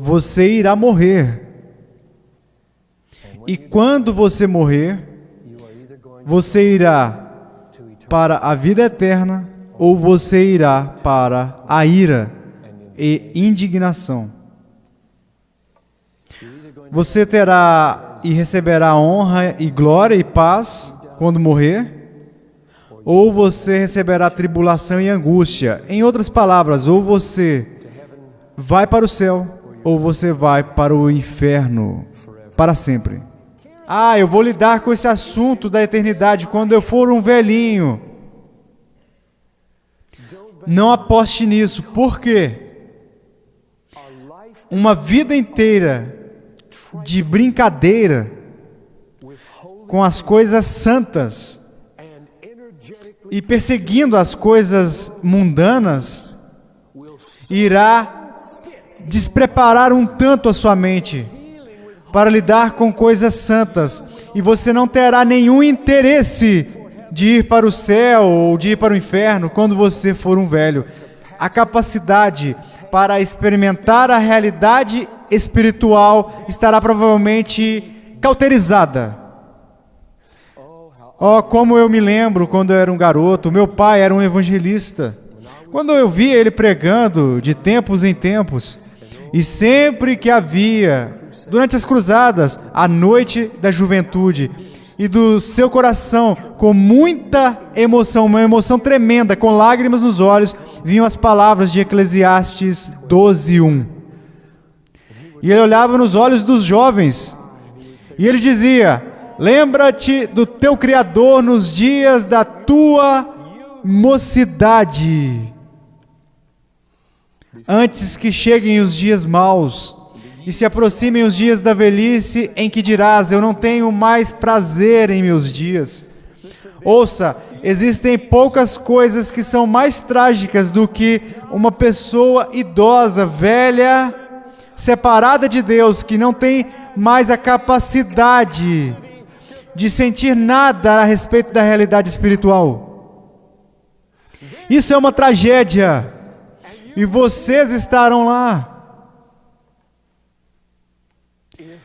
você irá morrer. E quando você morrer, você irá para a vida eterna ou você irá para a ira e indignação. Você terá e receberá honra e glória e paz quando morrer, ou você receberá tribulação e angústia. Em outras palavras, ou você vai para o céu, ou você vai para o inferno para sempre. Eu vou lidar com esse assunto da eternidade quando eu for um velhinho. Não aposte nisso. Por quê? Uma vida inteira de brincadeira com as coisas santas e perseguindo as coisas mundanas irá despreparar um tanto a sua mente para lidar com coisas santas, e você não terá nenhum interesse de ir para o céu ou de ir para o inferno quando você for um velho. A capacidade para experimentar a realidade espiritual estará provavelmente cauterizada. Como eu me lembro quando eu era um garoto, meu pai era um evangelista. Quando eu via ele pregando de tempos em tempos, e sempre que havia, durante as cruzadas, a noite da juventude, e do seu coração, com muita emoção, uma emoção tremenda, com lágrimas nos olhos, vinham as palavras de Eclesiastes 12:1. E ele olhava nos olhos dos jovens, e ele dizia: lembra-te do teu Criador nos dias da tua mocidade, antes que cheguem os dias maus, e se aproximem os dias da velhice, em que dirás: eu não tenho mais prazer em meus dias. Ouça, existem poucas coisas que são mais trágicas do que uma pessoa idosa, velha, separada de Deus, que não tem mais a capacidade de sentir nada a respeito da realidade espiritual. Isso é uma tragédia, e vocês estarão lá.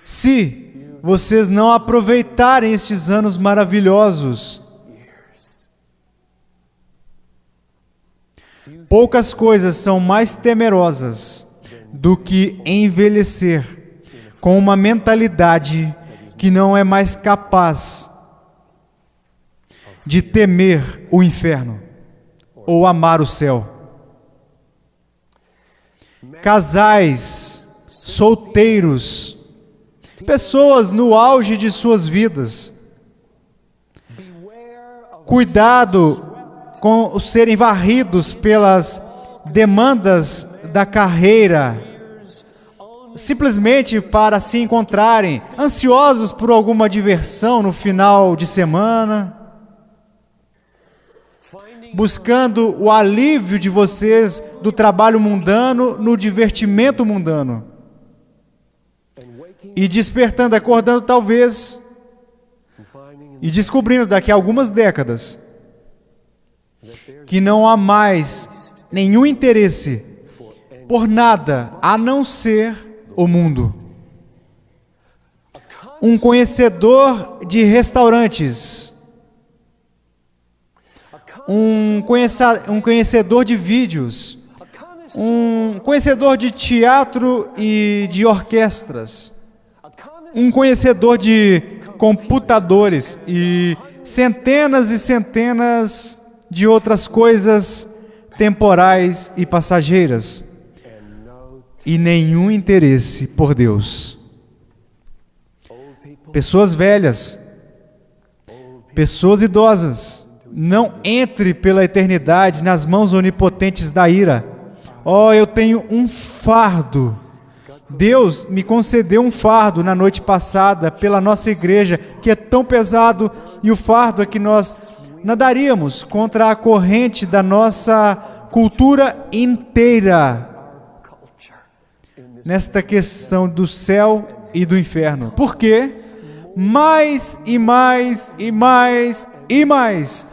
Se vocês não aproveitarem estes anos maravilhosos, poucas coisas são mais temerosas do que envelhecer com uma mentalidade que não é mais capaz de temer o inferno ou amar o céu. Casais, solteiros, pessoas no auge de suas vidas, cuidado com os serem varridos pelas demandas da carreira, simplesmente para se encontrarem ansiosos por alguma diversão no final de semana, buscando o alívio de vocês do trabalho mundano no divertimento mundano. E despertando, acordando talvez, e descobrindo daqui a algumas décadas, que não há mais nenhum interesse por nada a não ser o mundo. Um conhecedor de restaurantes, um conhecedor de vídeos, um conhecedor de teatro e de orquestras, um conhecedor de computadores e centenas de outras coisas temporais e passageiras, e nenhum interesse por Deus. Pessoas velhas, pessoas idosas, não entre pela eternidade nas mãos onipotentes da ira. Eu tenho um fardo. Deus me concedeu um fardo na noite passada pela nossa igreja, que é tão pesado, e o fardo é que nós nadaríamos contra a corrente da nossa cultura inteira nesta questão do céu e do inferno. Por quê? Mais e mais e mais e mais,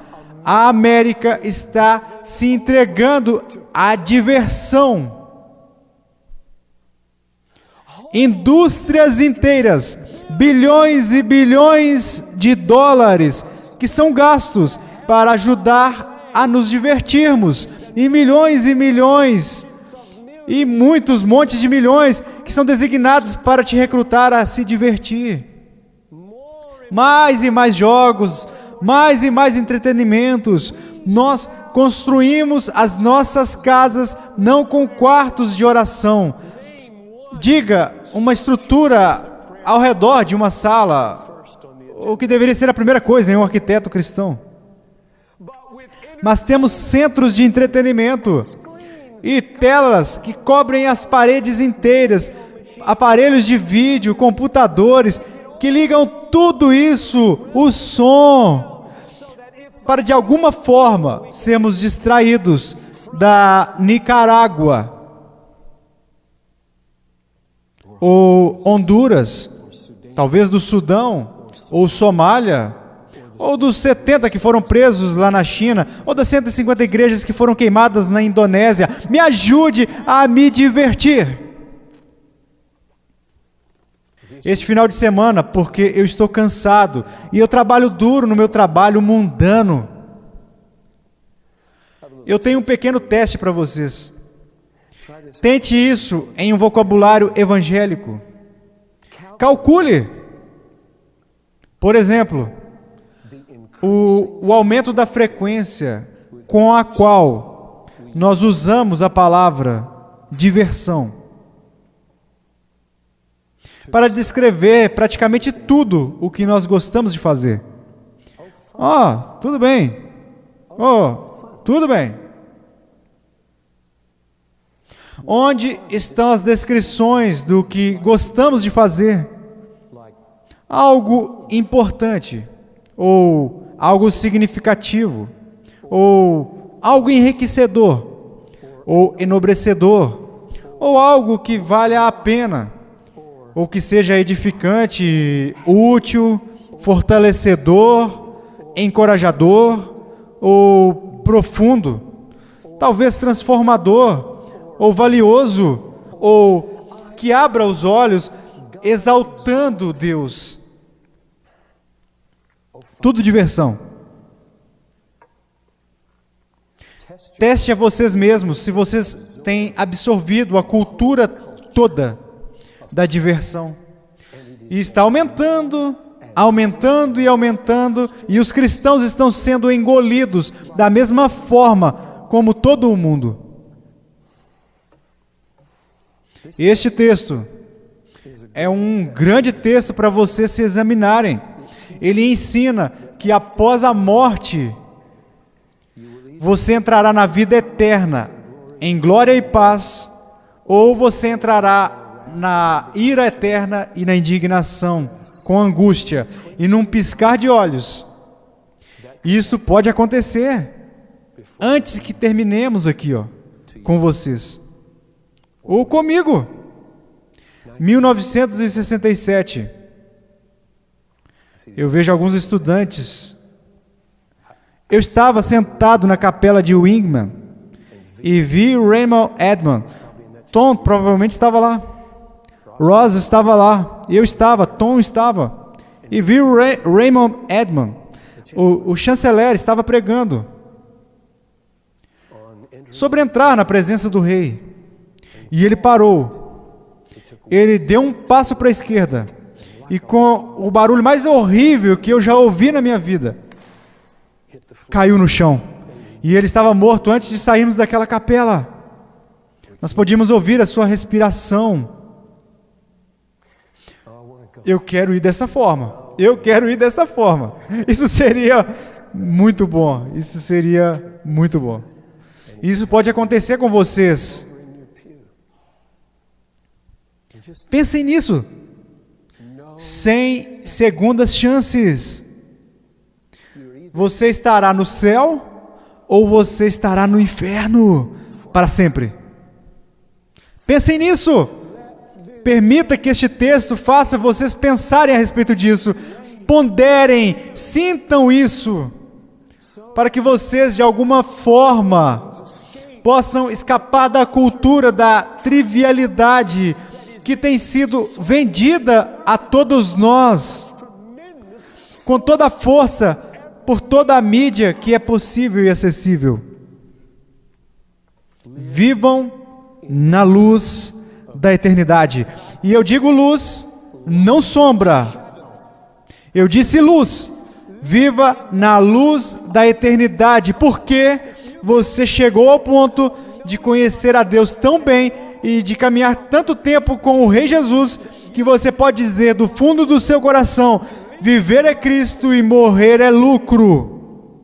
a América está se entregando à diversão. indústrias inteiras, bilhões e bilhões de dólares que são gastos para ajudar a nos divertirmos, e milhões e milhões, e muitos montes de milhões que são designados para te recrutar a se divertir. Mais e mais jogos, mais e mais entretenimentos. Nós construímos as nossas casas não com quartos de oração. Diga, uma estrutura ao redor de uma sala, o que deveria ser a primeira coisa em um arquiteto cristão. Mas temos centros de entretenimento e telas que cobrem as paredes inteiras, aparelhos de vídeo, computadores, que ligam tudo isso, o som, para de alguma forma sermos distraídos da Nicarágua, ou Honduras, talvez do Sudão, ou Somália, ou dos 70 que foram presos lá na China, ou das 150 igrejas que foram queimadas na Indonésia. Me ajude a me divertir este final de semana, porque eu estou cansado e eu trabalho duro no meu trabalho mundano. Eu tenho um pequeno teste para vocês. Tente isso em um vocabulário evangélico. Calcule, por exemplo, o aumento da frequência com a qual nós usamos a palavra diversão para descrever praticamente tudo o que nós gostamos de fazer. Tudo bem. Tudo bem. Onde estão as descrições do que gostamos de fazer? Algo importante, ou algo significativo, ou algo enriquecedor, ou enobrecedor, ou algo que valha a pena, ou que seja edificante, útil, fortalecedor, encorajador, ou profundo, talvez transformador, ou valioso, ou que abra os olhos, exaltando Deus. Tudo diversão. Teste a vocês mesmos se vocês têm absorvido a cultura toda da diversão. E está aumentando, aumentando e aumentando, e os cristãos estão sendo engolidos da mesma forma como todo o mundo. Este texto é um grande texto para vocês se examinarem. Ele ensina que após a morte, você entrará na vida eterna, em glória e paz, ou você entrará na ira eterna e na indignação, com angústia, e num piscar de olhos. Isso pode acontecer antes que terminemos aqui, com vocês. Ou comigo. 1967. Eu vejo alguns estudantes. Eu estava sentado na capela de Wingman e vi Raymond Edman. Tom provavelmente estava lá. Ross estava lá. Eu estava. Tom estava. E vi Raymond Edman. O chanceler estava pregando sobre entrar na presença do rei. E ele parou. Ele deu um passo para a esquerda. E com o barulho mais horrível que eu já ouvi na minha vida, caiu no chão. E ele estava morto antes de sairmos daquela capela. Nós podíamos ouvir a sua respiração. Eu quero ir dessa forma. Eu quero ir dessa forma. Isso seria muito bom. Isso seria muito bom. Isso pode acontecer com vocês. Pensem nisso. Sem segundas chances. Você estará no céu ou você estará no inferno para sempre. Pensem nisso. Permita que este texto faça vocês pensarem a respeito disso. Ponderem, sintam isso, para que vocês de alguma forma possam escapar da cultura da trivialidade que tem sido vendida a todos nós, com toda a força, por toda a mídia que é possível e acessível. Vivam na luz da eternidade. E eu digo luz, não sombra. Eu disse luz. Viva na luz da eternidade, porque você chegou ao ponto de conhecer a Deus tão bem e de caminhar tanto tempo com o Rei Jesus, que você pode dizer do fundo do seu coração: viver é Cristo e morrer é lucro.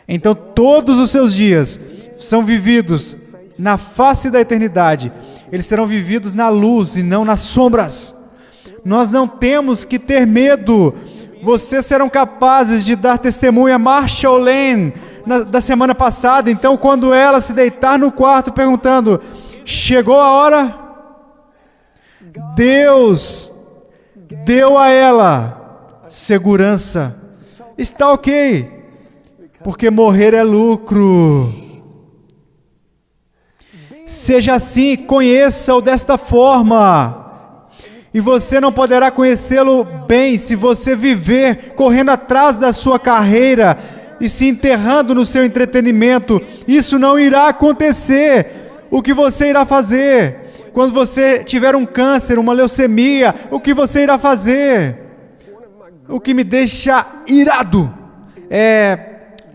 Então todos os seus dias são vividos na face da eternidade. Eles serão vividos na luz e não nas sombras. Nós não temos que ter medo. Vocês serão capazes de dar testemunho a Marshall Lane da semana passada. Então, quando ela se deitar no quarto perguntando: chegou a hora? Deus deu a ela segurança. Está ok, porque morrer é lucro. Seja assim, conheça-o desta forma. E você não poderá conhecê-lo bem se você viver correndo atrás da sua carreira e se enterrando no seu entretenimento. Isso não irá acontecer. O que você irá fazer? Quando você tiver um câncer, uma leucemia, o que você irá fazer? O que me deixa irado é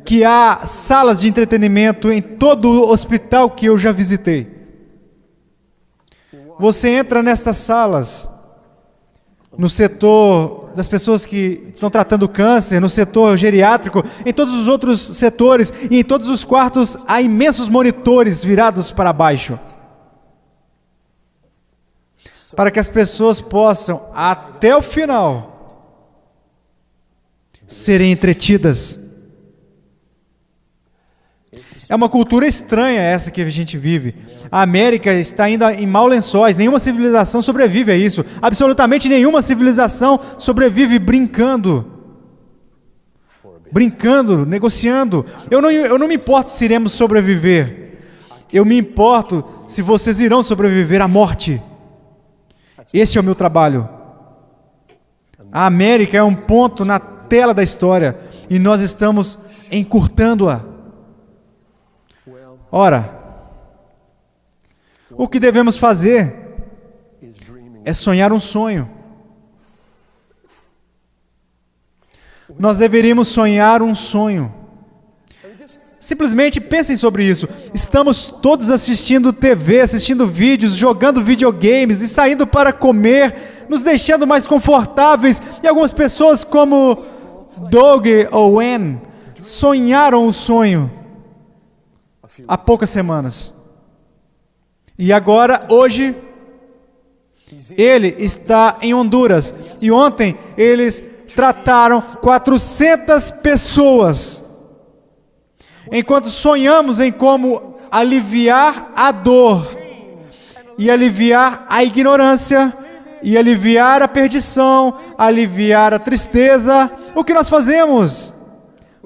que há salas de entretenimento em todo o hospital que eu já visitei. Você entra nestas salas, no setor das pessoas que estão tratando câncer, no setor geriátrico, em todos os outros setores, e em todos os quartos há imensos monitores virados para baixo, para que as pessoas possam, até o final, serem entretidas. É uma cultura estranha essa que a gente vive. A América está ainda em maus lençóis. Nenhuma civilização sobrevive a isso. Absolutamente nenhuma civilização sobrevive brincando, negociando. Eu não me importo se iremos sobreviver. Eu me importo se vocês irão sobreviver à morte. Este é o meu trabalho. A América é um ponto na tela da história e nós estamos encurtando-a. Ora, o que devemos fazer é sonhar um sonho. Nós deveríamos sonhar um sonho. Simplesmente pensem sobre isso. Estamos todos assistindo TV, assistindo vídeos, jogando videogames e saindo para comer, nos deixando mais confortáveis. E algumas pessoas como Doug ou Ann sonharam o sonho há poucas semanas. E agora, hoje, ele está em Honduras. E ontem, eles trataram 400 pessoas. Enquanto sonhamos em como aliviar a dor, e aliviar a ignorância, e aliviar a perdição, aliviar a tristeza, o que nós fazemos?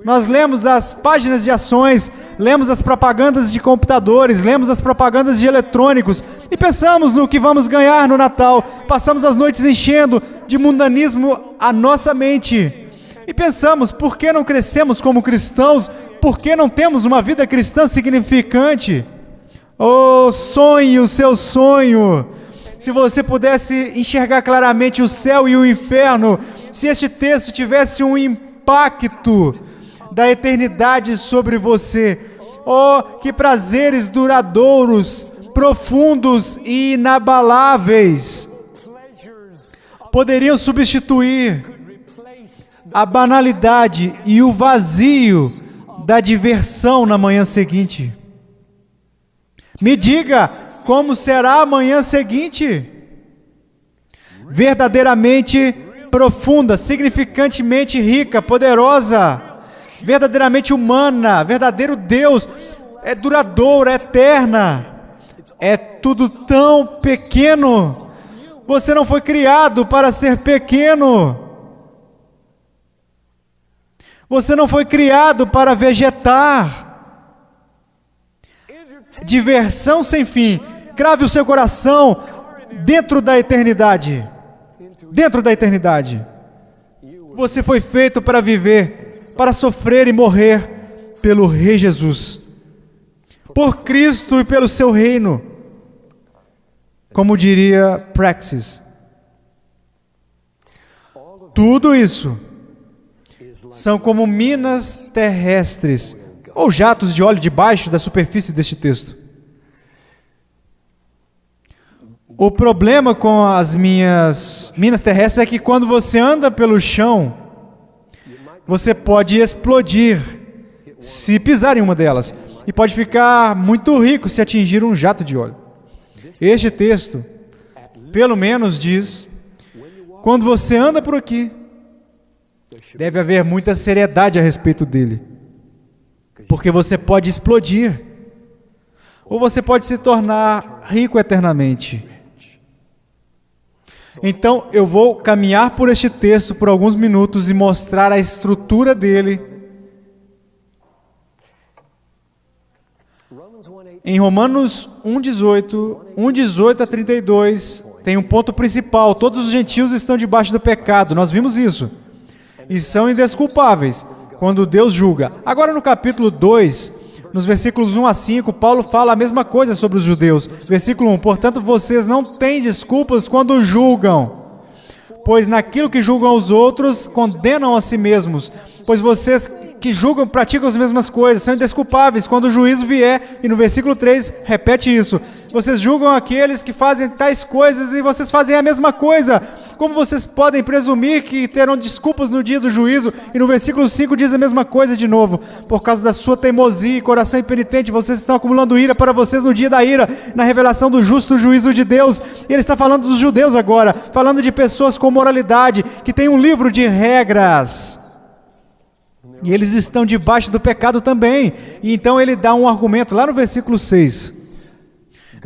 Nós lemos as páginas de ações, lemos as propagandas de computadores, lemos as propagandas de eletrônicos e pensamos no que vamos ganhar no Natal. Passamos as noites enchendo de mundanismo a nossa mente. E pensamos, por que não crescemos como cristãos? Por que não temos uma vida cristã significante? Oh, sonhe o seu sonho. Se você pudesse enxergar claramente o céu e o inferno, se este texto tivesse um impacto da eternidade sobre você. Oh, que prazeres duradouros, profundos e inabaláveis poderiam substituir a banalidade e o vazio da diversão na manhã seguinte. Me diga, como será a manhã seguinte? Verdadeiramente profunda, significantemente rica, poderosa, verdadeiramente humana, verdadeiro Deus, é duradoura, é eterna, é tudo tão pequeno. Você não foi criado para ser pequeno. Você não foi criado para vegetar. Diversão sem fim. Crave o seu coração dentro da eternidade. Dentro da eternidade. Você foi feito para viver, para sofrer e morrer pelo Rei Jesus. Por Cristo e pelo seu reino. Como diria Praxis. Tudo isso são como minas terrestres ou jatos de óleo debaixo da superfície deste texto. O problema com as minhas minas terrestres é que quando você anda pelo chão, você pode explodir se pisar em uma delas e pode ficar muito rico se atingir um jato de óleo. Este texto, pelo menos, diz: quando você anda por aqui, deve haver muita seriedade a respeito dele, porque você pode explodir, ou você pode se tornar rico eternamente. Então, eu vou caminhar por este texto por alguns minutos e mostrar a estrutura dele. Em Romanos 1:18 a 32, tem um ponto principal: todos os gentios estão debaixo do pecado. Nós vimos isso. E são indesculpáveis quando Deus julga. Agora no capítulo 2, nos versículos 1 a 5, Paulo fala a mesma coisa sobre os judeus. Versículo 1: portanto, vocês não têm desculpas quando julgam, pois naquilo que julgam os outros, condenam a si mesmos. Pois vocês que julgam praticam as mesmas coisas, são indesculpáveis quando o juízo vier. E no versículo 3, repete isso: vocês julgam aqueles que fazem tais coisas e vocês fazem a mesma coisa. Como vocês podem presumir que terão desculpas no dia do juízo? E no versículo 5 diz a mesma coisa de novo: por causa da sua teimosia e coração impenitente, vocês estão acumulando ira para vocês no dia da ira, na revelação do justo juízo de Deus. E ele está falando dos judeus agora, falando de pessoas com moralidade, que têm um livro de regras. E eles estão debaixo do pecado também. E então ele dá um argumento lá no versículo 6.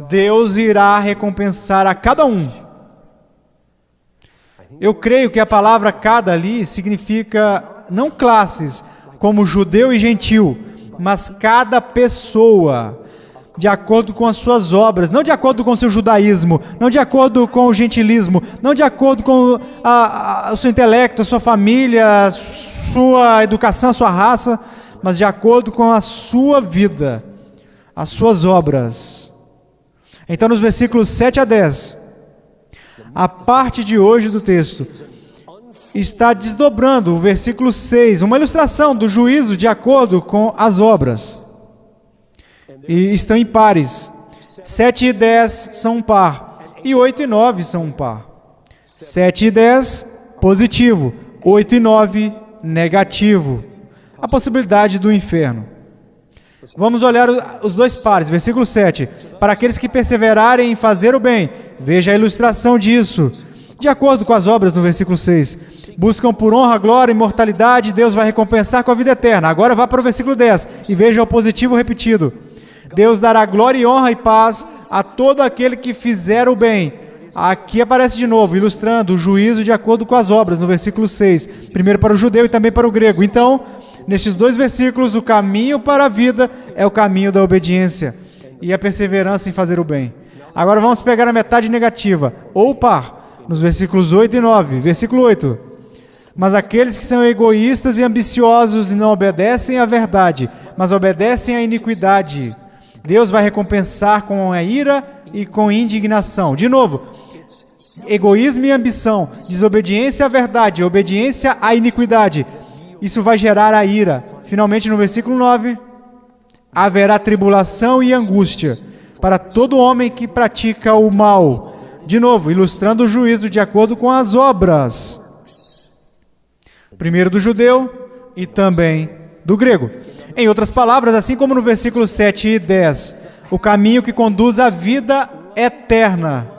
Deus irá recompensar a cada um. Eu creio que a palavra cada ali significa não classes, como judeu e gentil, mas cada pessoa, de acordo com as suas obras, não de acordo com o seu judaísmo, não de acordo com o gentilismo, não de acordo com o seu intelecto, a sua família, sua educação, a sua raça, mas de acordo com a sua vida, as suas obras. Então, nos versículos 7 a 10, a parte de hoje do texto está desdobrando o versículo 6, uma ilustração do juízo de acordo com as obras. E estão em pares. 7 e 10 são um par, e 8 e 9 são um par. 7 e 10, positivo. 8 e 9, negativo. A possibilidade do inferno. Vamos olhar os dois pares. Versículo 7. Para aqueles que perseverarem em fazer o bem. Veja a ilustração disso. De acordo com as obras no versículo 6. Buscam por honra, glória, imortalidade. Deus vai recompensar com a vida eterna. Agora vá para o versículo 10. E veja o positivo repetido. Deus dará glória e honra e paz a todo aquele que fizer o bem. Aqui aparece de novo, ilustrando o juízo de acordo com as obras, no versículo 6. Primeiro para o judeu e também para o grego. Então, nestes dois versículos, o caminho para a vida é o caminho da obediência e a perseverança em fazer o bem. Agora vamos pegar a metade negativa, ou par, nos versículos 8 e 9. Versículo 8. Mas aqueles que são egoístas e ambiciosos e não obedecem à verdade, mas obedecem à iniquidade, Deus vai recompensar com a ira e com indignação. De novo, egoísmo e ambição, desobediência à verdade, obediência à iniquidade. Isso vai gerar a ira. Finalmente, no versículo 9, haverá tribulação e angústia para todo homem que pratica o mal. De novo, ilustrando o juízo de acordo com as obras. Primeiro do judeu e também do grego. Em outras palavras, assim como no versículo 7 e 10, o caminho que conduz à vida eterna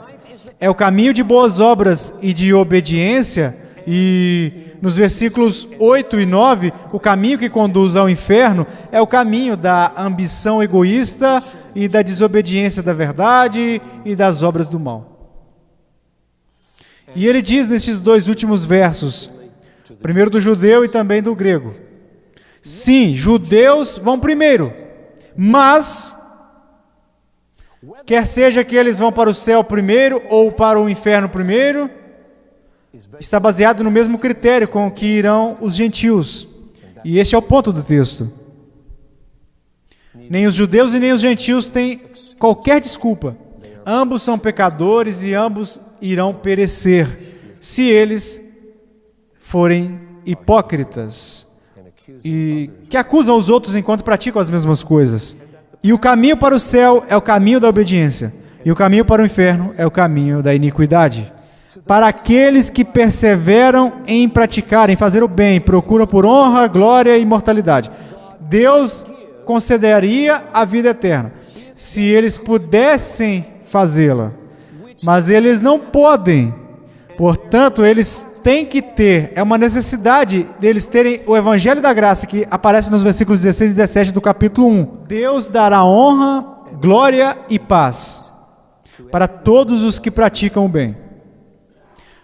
é o caminho de boas obras e de obediência, e nos versículos 8 e 9, o caminho que conduz ao inferno é o caminho da ambição egoísta e da desobediência da verdade e das obras do mal. E ele diz nestes dois últimos versos, primeiro do judeu e também do grego, sim, judeus vão primeiro, mas quer seja que eles vão para o céu primeiro ou para o inferno primeiro, está baseado no mesmo critério com que irão os gentios. E este é o ponto do texto. Nem os judeus e nem os gentios têm qualquer desculpa. Ambos são pecadores e ambos irão perecer, se eles forem hipócritas e que acusam os outros enquanto praticam as mesmas coisas. E o caminho para o céu é o caminho da obediência, e o caminho para o inferno é o caminho da iniquidade. Para aqueles que perseveram em praticar, em fazer o bem, procuram por honra, glória e imortalidade, Deus concederia a vida eterna, se eles pudessem fazê-la. Mas eles não podem. Portanto, eles têm que ter, é uma necessidade deles terem o Evangelho da Graça, que aparece nos versículos 16 e 17 do capítulo 1. Deus dará honra, glória e paz para todos os que praticam o bem.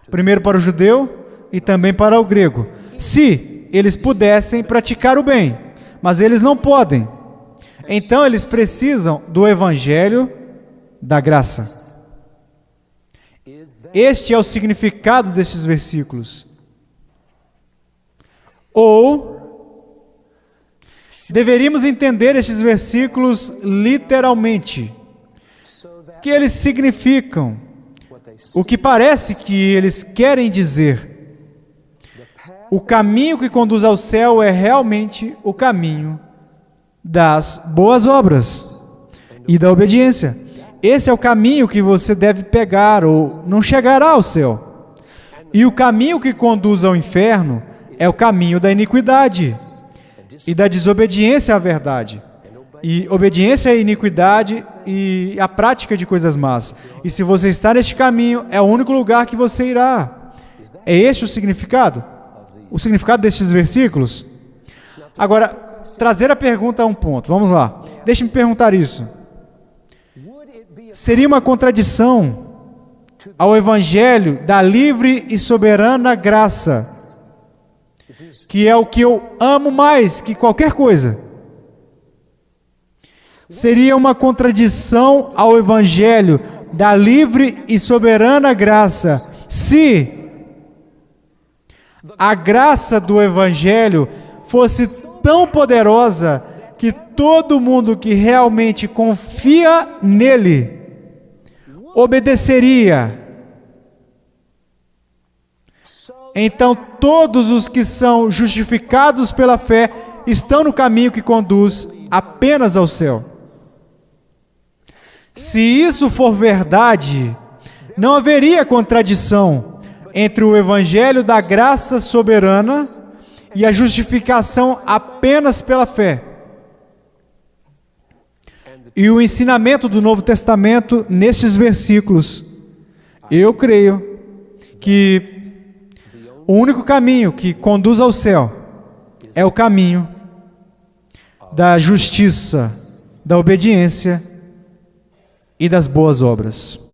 Primeiro para o judeu e também para o grego. Se eles pudessem praticar o bem, mas eles não podem. Então eles precisam do Evangelho da Graça. Este é o significado desses versículos. Ou deveríamos entender estes versículos literalmente, que eles significam o que parece que eles querem dizer. O caminho que conduz ao céu é realmente o caminho das boas obras e da obediência. Esse é o caminho que você deve pegar ou não chegará ao céu. E o caminho que conduz ao inferno é o caminho da iniquidade e da desobediência à verdade. E obediência à iniquidade e a prática de coisas más. E se você está neste caminho, é o único lugar que você irá. É este o significado? O significado destes versículos? Agora, trazer a pergunta a um ponto. Vamos lá. Deixe-me perguntar isso. Seria uma contradição ao Evangelho da livre e soberana graça, que é o que eu amo mais que qualquer coisa? Seria uma contradição ao Evangelho da livre e soberana graça, se a graça do Evangelho fosse tão poderosa que todo mundo que realmente confia nele obedeceria. Então todos os que são justificados pela fé estão no caminho que conduz apenas ao céu. Se isso for verdade, não haveria contradição entre o Evangelho da graça soberana e a justificação apenas pela fé. E o ensinamento do Novo Testamento nestes versículos, eu creio que o único caminho que conduz ao céu é o caminho da justiça, da obediência e das boas obras.